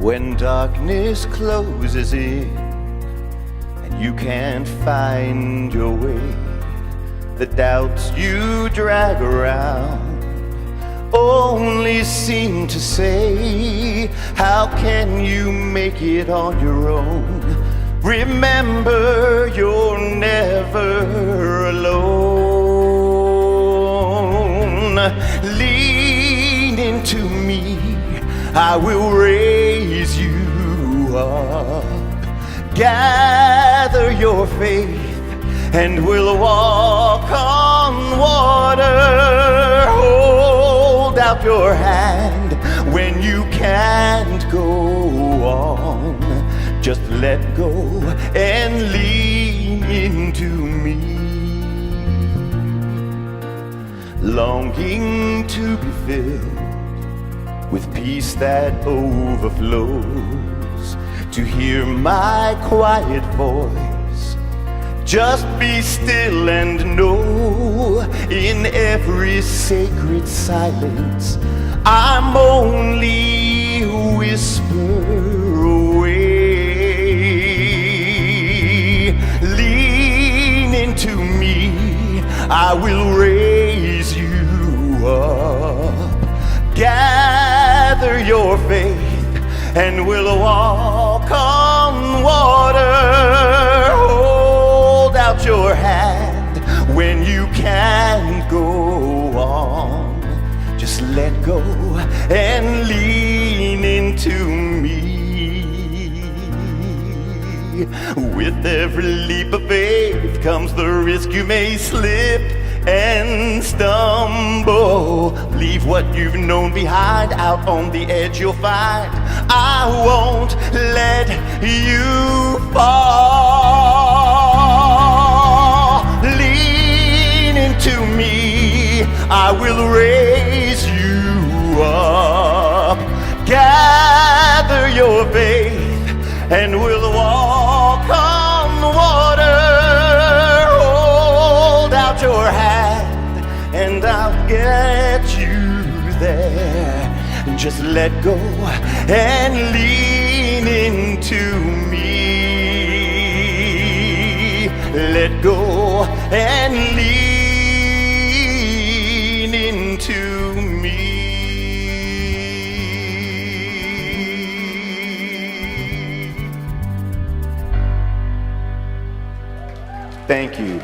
When darkness closes in and you can't find your way, the doubts you drag around only seem to say, how can you make it on your own? Remember, you're never alone. Lean into me, I will raise you up. Gather your faith and we'll walk on water. Hold out your hand when you can't go on. Just let go and lean into me. Longing to be filled with peace that overflows, to hear my quiet voice. Just be still and know, in every sacred silence, I'm only a whisper away. Lean into me, I will raise you up. Gather your faith and we'll walk on water. Hold out your hand when you can't go on. Just let go and lean into me. With every leap of faith comes the risk you may slip and stumble. Leave what you've known behind, out on the edge you'll find I won't let you fall. Lean into me, I will raise you up. Gather your faith and we'll walk on water. Hold out your hand and I'll get you there. Just let go and lean into me. Let go and lean into me. Thank you.